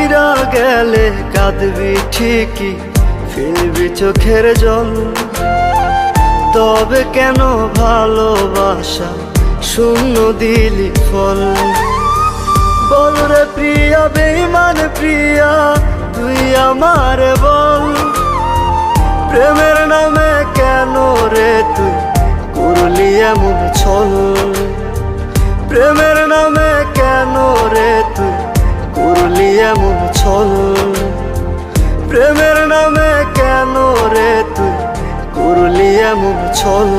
পইরা গেলে কাঁদবি ঠিকই, ফেলবি চোখের জল। তবে কেন ভালোবাসা শূন্য দিলি ফল? বল রে প্রিয়া, বেঈমান প্রিয়া, তুই আমার বল। প্রেমের নামে কেন রে তুই করলি এমন ছল? প্রেমের নামে কেন রে তুই করলি এমন ছল? প্রেমের নামে কেন রে তুই করলি এমন ছল?